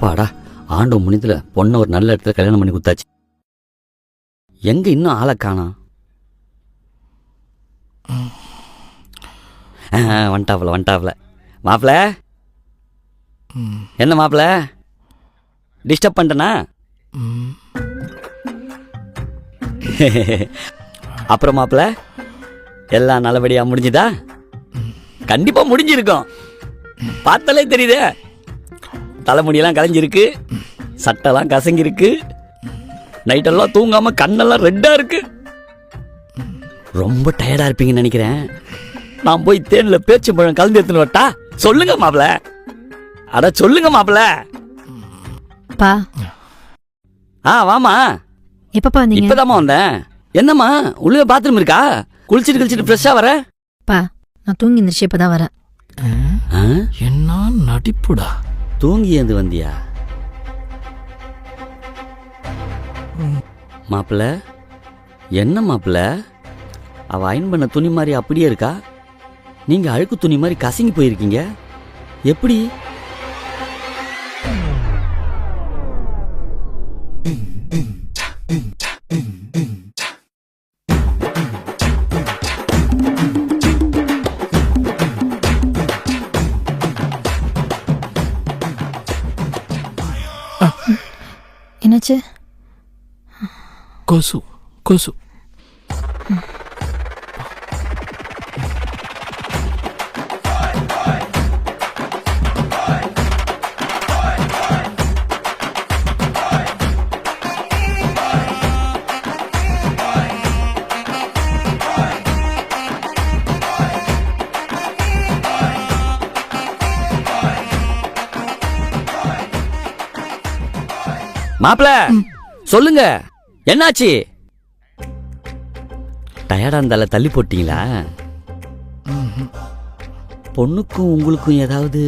அப்பாடா, ஆண்டு முனித்துல பொண்ணை ஒரு நல்ல இடத்துல கல்யாணம் பண்ணி கொடுத்தாச்சு. எங்க இன்னும் ஆளை காணோம்? வந்துட்டாப்ல மாப்பிள்ள. என்ன மாப்பிள்ள, டிஸ்டர்ப் பண்ணிட்டேனா? அப்புறம் மாப்பிள்ள, எல்லாம் நல்லபடியா முடிஞ்சுதா? கண்டிப்பா முடிஞ்சிருக்கும், பார்த்தாலே தெரியுதே. தலைமுடியெல்லாம் கலைஞ்சிருக்கு, சட்டெல்லாம் கசங்கிருக்கு, நைட்டெல்லாம் தூங்காம கண்ணெல்லாம் ரெட்டா இருக்கு. ரொம்ப டயர்டா இருப்பீங்கன்னு நினைக்கிறேன். நான் போய் தேன்ல பேச்சும்பழம் கலந்து எடுத்துன்னு வரட்டா? சொல்லுங்க மாப்பிள்ள, அட சொல்லுங்க மாப்பிள்ள. பா வாமா. எப்பப்பா வந்தீங்க? இப்பதாம்மா வந்தேன். என்னம்மா உள்ள பாத்ரூம் இருக்கா? குளிச்சிட்டு ஃப்ரெஷ்ஷா வர? பா நான் தூங்கி இருந்துச்சு, இப்பதான் வரேன். என்ன நடிப்புடா. தூங்கி ஏந்து வந்தியா மாப்பிள்ள? என்ன மாப்பிள்ள, அவ அயன் பண்ண துணி மாதிரி அப்படியே இருக்கா, நீங்க அழுக்கு துணி மாதிரி கசங்கி போயிருக்கீங்க. எப்படி? என்னாச்சு? கொசு கொசு. மாப்பிள்ள சொல்லுங்க, என்னாச்சு? டயர்டா இருந்தால தள்ளி போட்டீங்களா? பொண்ணுக்கும் உங்களுக்கும் ஏதாவது?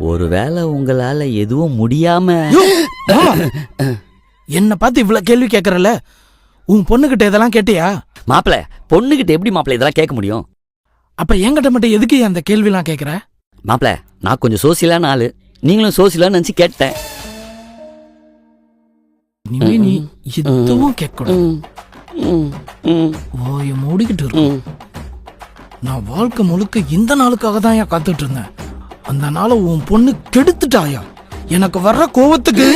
ஒருவேளை உங்களால எதுவும் முடியாம? என்ன பார்த்து இவ்வளவு கேள்வி கேட்கறல, உன் பொண்ணுகிட்ட இதெல்லாம் கேட்டியா? மாப்பிள்ள, பொண்ணுகிட்ட எப்படி மாப்பிள்ள இதெல்லாம் கேட்க முடியும்? அப்ப என்கிட்ட மட்டும் எதுக்கு அந்த கேள்விலாம் கேட்கற? மாப்பிள்ள, நான் கொஞ்சம் சோசியலான ஆளு, நீங்களும் சோசியலான்னு நினைச்சு கேட்டேன். நீ எதுவும் கேட்கணும். ஓய மூடிக்கிட்டு இருக்கும். நான் வாழ்க்கை முழுக்க இந்த நாளுக்காக தான் காத்துட்டு இருந்தேன். அந்த நாளை உன் பொண்ணு கெடுத்துட்டாயா? எனக்கு வர்ற கோவத்துக்கு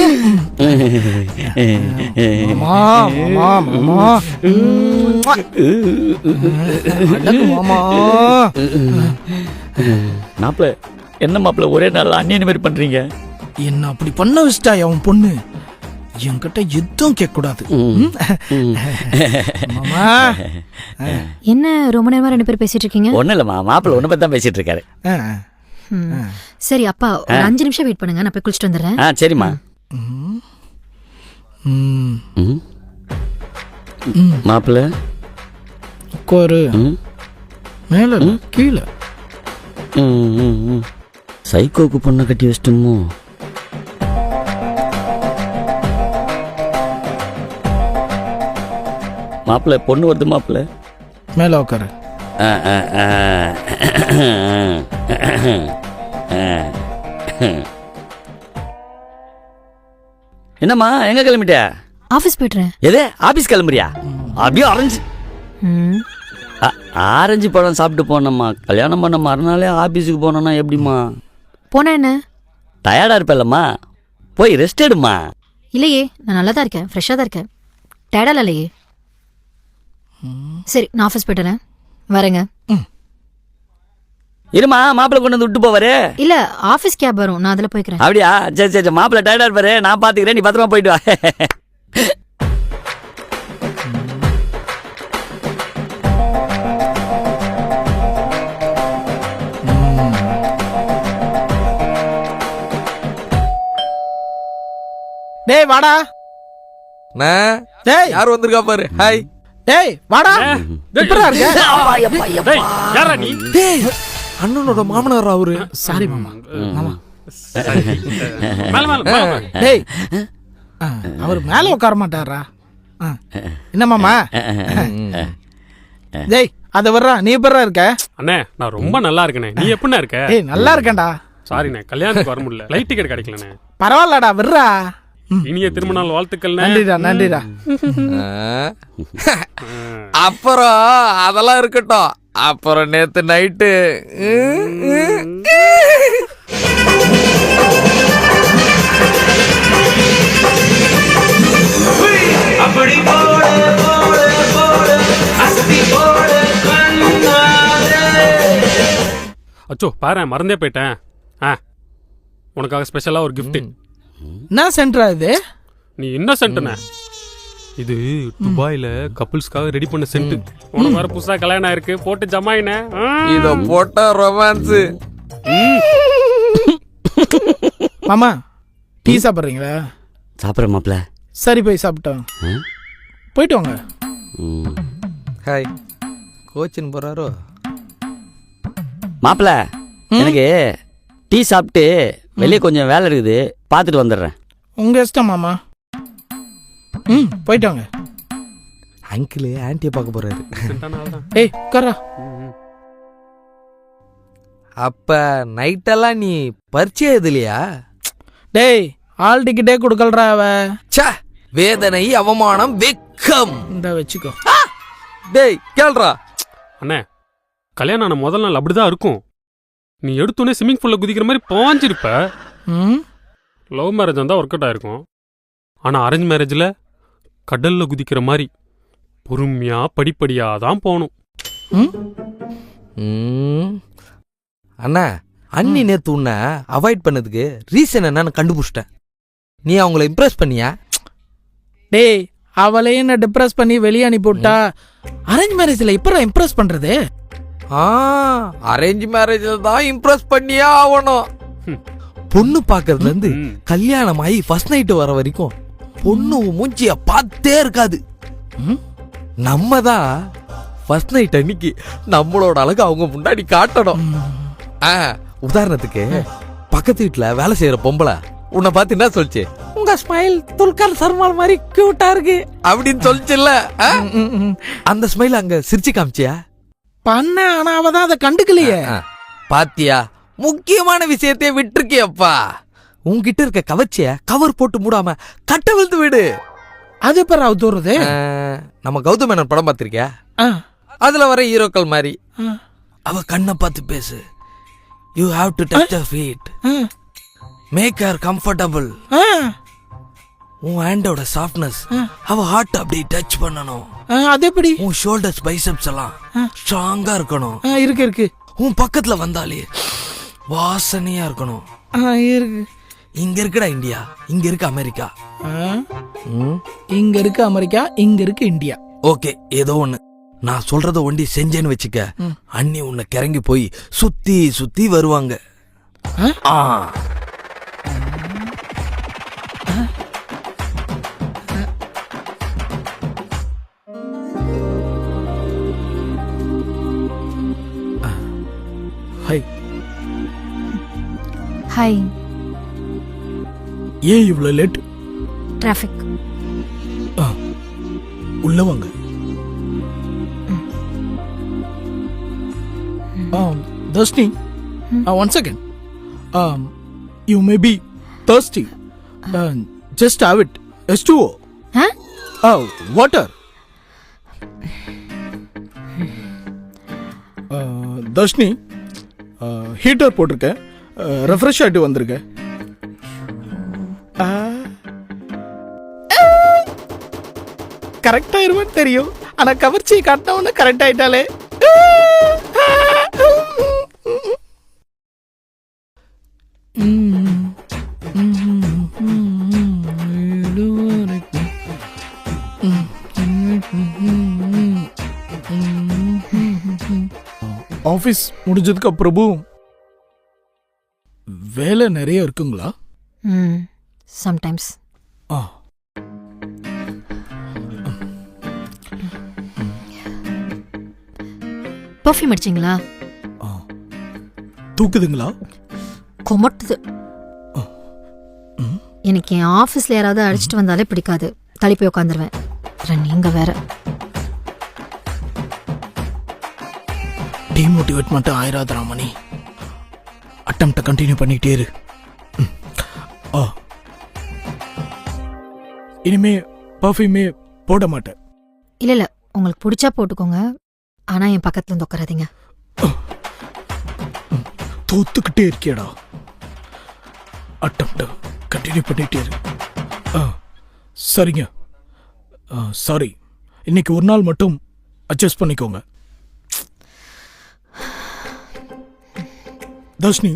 மாப்பிள்ள, என்ன மாப்பிள்ள ஒரே நாள் அந்நியன் மாதிரி பண்றீங்க? என்ன அப்படி பண்ண வச்சிட்டாயா உன் பொண்ணு? என்கிட்ட எதுவும் கேட்க கூடாது. என்ன ரொம்ப நேரமா ரெண்டு பேரும் பேசிட்டு இருக்கீங்க? ஒண்ணு இல்லம்மா, மாப்பிள்ள ஒண்ணு பத்தி தான் பேசிட்டு இருக்காரு. சரி அப்பா, ஒரு 5 நிமிஷம் வெயிட் பண்ணுங்க, நான் போய் குளிச்சுட்டு வந்துடுறேன். சரிம்மா. மாப்பிள்ள உட்காரு. மேல கீழே. சைக்கோக்கு பொண்ணை கட்டி வச்சிட்டோமோ? மாப்பிள்ள, பொண்ணு வருது மாப்பிள்ள. மேல உட்காரு. என்னம்மா, எங்க கிளம்பிட்ட? ஆபீஸ் போயிட்டுறேன். எது ஆபீஸ் கிளம்புறியா? அப்படியே ஆரஞ்சு பழம் சாப்பிட்டு போனம்மா. கல்யாணம் பண்ண மறுநாளே ஆபீஸுக்கு போனோம்னா எப்படிம்மா? போனா என்ன, டயர்டா இருப்பல்லம்மா, போய் ரெஸ்ட் எடுமா. இல்லையே, நான் நல்லா தான் இருக்கேன், ஃப்ரெஷ்ஷா தான் இருக்கேன், டயர்டா இல்லையே. சரி, நான் ஆஃபீஸ் போயிட்டுறேன், வரேங்க. இருமா, மாப்பிள்ள கொண்டு வந்து விட்டு போவாரு. இல்ல, ஆபீஸ் கேப் வரும், நான் அதுல போய்க்கிறேன். அப்படியா? சரி சரி, மாப்பிள்ள டயர்டா இருப்பாரு, நான் பாத்துக்கிறேன், நீ பத்திரமா போயிட்டு வா. டேய் வாடா. டேய் யார் வந்திருக்கா பாரு. ஹாய். டேய் வாடா. எப்பறா இருக்க? யாரா நீ? டேய் அண்ணனோட மாமனார் அவரு. சாரி மாமா. மாமா. மேல. டேய் அவர் மேல உட்கார மாட்டாரா? என்ன மாமா? டேய் அத வர்றா, நீ எப்படா இருக்க? அண்ணே நான் ரொம்ப நல்லா இருக்கேனே, நீ எப்படிண்ணே இருக்க? ஏய் நல்லா இருக்கேன்டா. சாரிண்ணே, கல்யாணத்துக்கு வர முடியல, லைட் டிக்கெட் கிடைக்கலண்ணே. பரவாயில்லடா, விட்றா. இனிய திருமண நாள் வாழ்த்துக்கள்ண்ணே. நன்றிடா நன்றிடா. அப்புறம் அதெல்லாம் இருக்கட்டும். அப்புறம் நேத்து நைட்டு அச்சோ பாரு, மறந்தே போயிட்டேன். உனக்காக ஸ்பெஷலா ஒரு கிஃப்ட். என்ன சென்டரா இது? நீ இன்னசென்ட்ண்ணே. இது துபாயில கப்பிள்ஸ்க்காக ரெடி பண்ண சென்ட். உனக்கு வேற புதுசா கல்யாணம் ஆயிருக்கு, போட்டு ஜமாயினே. இத போட்டா ரொமான்ஸ். மாமா டீ சாப்பிட்றீங்களா? சாப்பிட்றேன் மாப்பிள்ள. சரி போய் சாப்பிட்டோம். போயிட்டு வாங்க. ஹாய், கோச்சின் போறாரோ? மாப்பிள்ள, எனக்கு டீ சாப்பிட்டு வெளியே கொஞ்சம் வேலை இருக்குது, பார்த்துட்டு வந்துடுறேன். உங்க இஷ்டம் மாமா. போயிட்டு வாங்க. அங்கிள் ஆன்ட்டியை பார்க்க போறாரு. ஏய் உட்காரா. அப்ப நைட்டெல்லாம் நீ பரிச்சை எதுலையா? டேய் ஆல் டிக்கெட்டே கொடுக்கலடா அவ. ச்சே, வேதனை, அவமானம், வெக்கம். இந்த வச்சுக்கோ. டேய் கேள்றா. அண்ணே, கல்யாணம் ஆன முதல் நாள் அப்படிதான் இருக்கும். நீ எடுத்தோடனே ஸ்விம்மிங் பூல்ல குதிக்கிற மாதிரி பாஞ்சிருப்ப. லவ் மேரேஜ் வந்தா ஒர்க் அவுட் ஆயிருக்கும். ஆனா அரேஞ்ச் மேரேஜ்ல கடல்ல குதிக்கிற மாதிரி பொறுமையா படிப்படியா தான் போகணும். அண்ணா, அண்ணி நேத்து உன்னை அவாய்ட் பண்ணதுக்கு ரீசன் என்னன்னு கண்டுபிடிச்சிட்டேன். நீ அவங்கள இம்ப்ரெஸ் பண்ணியா? டேய் அவளையும் என்ன டிப்ரெஸ் பண்ணி வெளியே அனுப்பிவிட்டா அரேஞ்ச் மேரேஜ்ல இப்ப இம்ப்ரெஸ் பண்றது? அரேஞ்ச் மேரேஜ்ல தான் இம்ப்ரெஸ் பண்ணியே ஆகணும். பொண்ணு பாக்குறதுல இருந்து கல்யாணம் ஆகி ஃபர்ஸ்ட் நைட் வர வரைக்கும் பொண்ணு மூஞ்சிய பார்த்தே இருக்காது. நம்ம தான் ஃபர்ஸ்ட் நைட் அன்னைக்கு நம்மளோட அழகு அவங்க முன்னாடி காட்டணும். உதாரணத்துக்கு பக்கத்து வீட்டுல வேலை செய்யற பொம்பளை உன்னை பார்த்து என்ன சொல்லிச்சு? உங்க ஸ்மைல் துல்கர் சர்மால் மாதிரி கியூட்டா இருக்கு அப்படின்னு சொல்லிச்சுல்ல. அந்த ஸ்மைல் அங்க சிரிச்சு காமிச்சியா? பண்ண, ஆனா அவ தான் அதை கண்டுக்கலையே. பாத்தியா, முக்கியமான விஷயத்தையே விட்டுருக்கியப்பா. உன்கிட்ட இருக்க கவர்ச்சிய கவர் போட்டு மூடாம கட்ட விழுந்து விடு. அது எப்ப அவுத்துறது? நம்ம கௌதம் மேனன் படம் பார்த்திருக்கியா? அதுல வர ஹீரோக்கள் மாதிரி அவ கண்ணை பார்த்து பேசு. You have to touch her feet, make her comfortable. உன் ஹேண்டோட சாஃப்ட்னஸ் அவ ஹார்ட் அப்படி டச் பண்ணணும். அது எப்படி? உன் ஷோல்டர்ஸ் பைசெப்ஸ் எல்லாம் ஸ்ட்ராங்கா இருக்கணும். இருக்கு இருக்கு. உன் பக்கத்துல வந்தாலே வாசனையா இருக்கணும். இருக்கு. இங்க இருக்குடா இந்தியா, இங்க இருக்கு அமெரிக்கா. இங்க இருக்கு அமெரிக்கா, இங்க இருக்கு இந்தியா. ஓகே, ஏதோ ஒண்ணு. நான் சொல்றத ஒண்டி செஞ்சேன்னு வச்சுக்க, அண்ணி உன்னை கிறங்கி போய் சுத்தி சுத்தி வருவாங்க. ஹாய். ஹாய். ஏன் இவ்வளவு லேட்? டிராஃபிக். உள்ள வாங்க. Thirsty? One second. You may be thirsty. Just have it. H2O. Huh? Water. Dharshini, heater போட்டிருக்கேன், ரெஃப்ரெஷ் ஆகிட்டு வந்திருக்கேன். கரெக்ட் ஆயிருவான்னு தெரியும், ஆனா கவர்ச்சியை காட்டினவொன்னு கரெக்ட் ஆயிட்டாலே. ஆஃபீஸ் முடிஞ்சதுக்கு அப்புறமும் வேலை நிறைய இருக்குங்களா? சம்டைம்ஸ். பர்ஃப்யூம் அடிச்சிங்களா? தூக்குதுங்களா? கொமட்டுது. எனக்கு என் ஆஃபீஸ்ல யாராவது அடிச்சிட்டு வந்தாலே பிடிக்காது, தள்ளி போய் உட்காந்துருவேன். நீங்க வேற. டிமோட்டிவேட் மட்டும் ஆயிராதரா மணி. அட்டம்ப்ட கண்டினியூ பண்ணிக்கிட்டே இரு. இனிமே பர்ஃப்யூமே போட மாட்டேன். இல்ல இல்ல, உங்களுக்கு பிடிச்சா போட்டுக்கோங்க, ஆனா என் பக்கத்துல இருந்து உட்காராதீங்க. தோத்துக்கிட்டே இருக்கியடா. அட்டம்ப்ட கண்டினியூ பண்ணிக்கிட்டே இரு. சரிங்க, சாரி. இன்னைக்கு ஒரு நாள் மட்டும் அட்ஜஸ்ட் பண்ணிக்கோங்க. தர்ஷினி,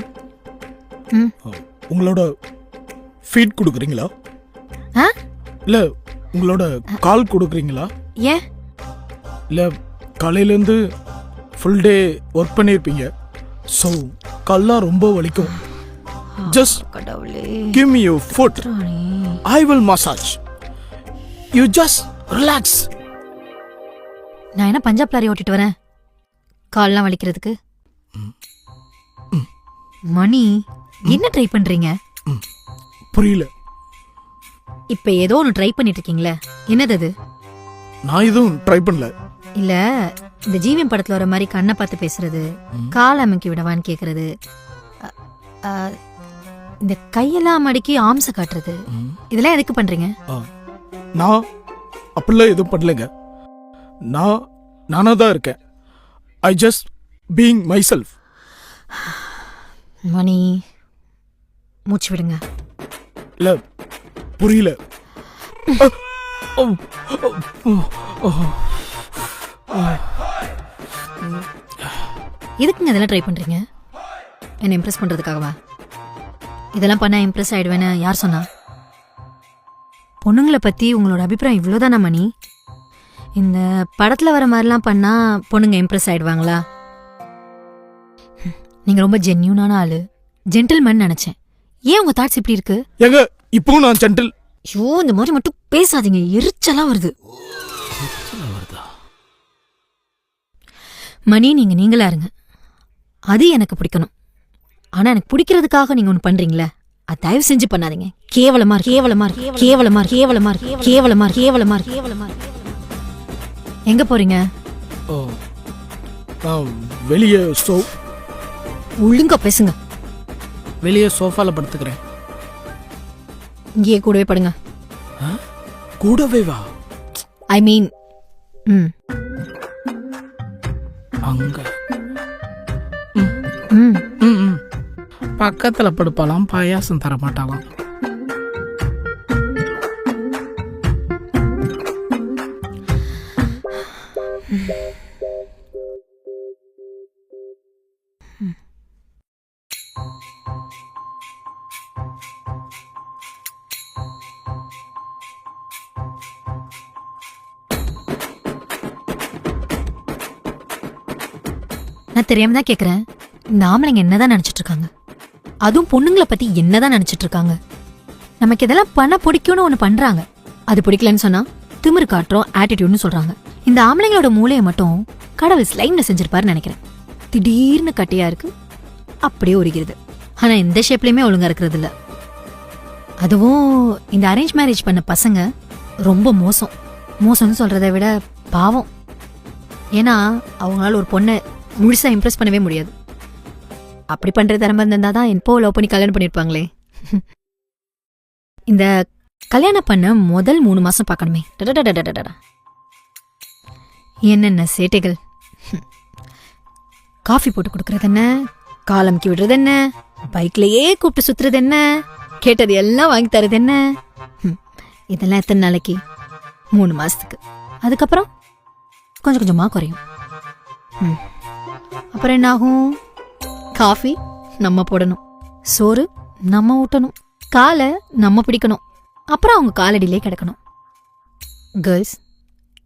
உங்களோட ஃபீட் கொடுக்குறீங்களா? இல்ல உங்களோட கால் கொடுக்குறீங்களா? ஏன்? இல்ல காலையிலேருந்து ஃபுல் டே ஒர்க் பண்ணியிருப்பீங்க, ஸோ கால்லாம் ரொம்ப வலிக்கும். ஜஸ்ட் கடவுளே, give me your food, I will massage you, just relax. நான் என்ன பஞ்சாப் லாரி ஓட்டிட்டு வரேன் கால்லாம் வலிக்கிறதுக்கு? மணி, என்ன ட்ரை பண்றீங்க? புரியல. இப்ப ஏதோ ஒன்னு ட்ரை பண்ணிட்டு இருக்கீங்களே, என்னது அது? நான் எதுவும் ட்ரை பண்ணல. இல்ல, இந்த ஜீவியம் படத்துல வர மாதிரி கண்ணை பார்த்து பேசுறது, கால் அமைக்கி விடவான்னு கேக்குறது, இந்த கையெல்லாம் மடக்கி ஆம்ச காட்டுறது, இதெல்லாம் எதுக்கு பண்றீங்க? நான் அப்படிலாம் எதுவும் பண்ணலங்க. நானா தான் இருக்கேன். I just being myself. Mani, மூச்சு விடுங்க. இல்ல புரியல. எதுக்குங்க இதெல்லாம் ட்ரை பண்றீங்க? என்ன இம்ப்ரெஸ் பண்றதுக்காகவா? இதெல்லாம் பண்ணா இம்ப்ரெஸ் ஆயிடுவேன்னு யார் சொன்னா? பொண்ணுங்களை பத்தி உங்களோட அபிப்பிராயம் இவ்வளவுதானா மணி? இந்த படத்துல வர மாதிரிலாம் பண்ணா பொண்ணுங்க இம்ப்ரெஸ் ஆயிடுவாங்களா? நீங்க ரொம்ப ஜென்யூனான ஆளு, ஜென்டில்மேன் நினைச்சேன். ஏன் உங்க தாட்ஸ் இப்படி இருக்கு? எங்க இப்பவும் நான் ஜென்டில். ஐயோ, இந்த மாதிரி மட்டும் பேசாதீங்க, எரிச்சலா வருது. மணி, நீங்க நீங்களா இருங்க, அது எனக்கு பிடிக்கணும். ஆனா எனக்கு பிடிக்கிறதுக்காக நீங்க ஒண்ணு பண்றீங்களே, அது தயவு செஞ்சு பண்ணாதீங்க. கேவலமா இருக்கு, கேவலமா இருக்கு, கேவலமா இருக்கு, கேவலமா இருக்கு, கேவலமா இருக்கு, கேவலமா இருக்கு, கேவலமா இருக்கு. எங்க போறீங்க? வெளியே ஒழுங்கா பேசுங்க. வெளியே சோஃபால படுத்துக்கிறேன். இங்கேயே கூடவே படுங்க. கூடவே வா? ஐ மீன், அங்க ம். பக்கத்துல படுப்பாலாம், பாயாசம் தர மாட்டாலாம். நான் தெரியாம தான் கேக்குறேன், இந்த ஆம்பளைங்க என்னதான் நினைச்சிட்டு இருக்காங்க? அதுவும் பொண்ணுங்களை பத்தி என்னதான் நினைச்சிட்டு இருக்காங்க? நமக்கு இதெல்லாம் பண்ண பிடிக்கும்னு ஒண்ணு பண்றாங்க, அது பிடிக்கலன்னு சொன்னா திமிரு காட்டுறோம், ஆட்டிடியூட்னு சொல்றாங்க. இந்த ஆம்பளைங்களோட மூளையை மட்டும் கடவுள் ஸ்லைம்ல செஞ்சிருப்பாருன்னு நினைக்கிறேன். திடீர்னு கட்டியா இருக்கு, அப்படியே உரிகிறது. ஆனா இந்த ஷேப்லயுமே ஒழுங்கா இருக்கிறது இல்ல. அதுவும் இந்த அரேஞ்ச் மேரேஜ் பண்ண பசங்க ரொம்ப மோசம். மோசம்னு சொல்றதை விட பாவம். ஏன்னா அவங்களால ஒரு பொண்ணை முழுசா இம்ப்ரெஸ் பண்ணவே முடியாது. அப்படி பண்ற திறமை இருந்தாதான் எப்போ லவ் பண்ணி கல்யாணம் பண்ணிருப்பாங்களே. இந்த கல்யாணம் பண்ண முதல் 3 மாசம் பார்க்கணுமே, என்னென்ன சேட்டைகள். காஃபி போட்டு கொடுக்கறது என்ன, காலம்கி விடுறது என்ன, பைக்லயே கூப்பிட்டு சுத்துறது என்ன, கேட்டது எல்லாம் வாங்கி தரது என்ன. இதெல்லாம் எத்தனை நாளைக்கு? 3 மாசத்துக்கு. அதுக்கப்புறம் கொஞ்சம் கொஞ்சமா குறையும். அப்புறம் என்ன ஆகும்? காஃபி நம்ம போடணும், சோறு நம்ம ஊட்டணும், காலை நம்ம பிடிக்கணும், அப்புறம் அவங்க காலடியிலே கிடக்கணும். கேர்ள்ஸ்,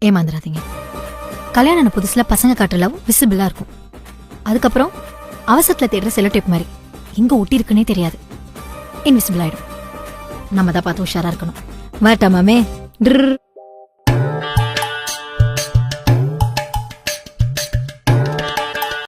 ஏமாந்துடாதீங்க. கல்யாணம் புதுசுல பசங்க காட்டுற லவ் விசிபிளா இருக்கும். அதுக்கப்புறம் அவசரத்துல தேடுற செலோ டேப் மாதிரி எங்க ஒட்டி இருக்குன்னே தெரியாது, இன்விசிபிள் ஆயிடும். நம்ம தான் பார்த்து உஷாரா இருக்கணும். வரட்டாமாமே.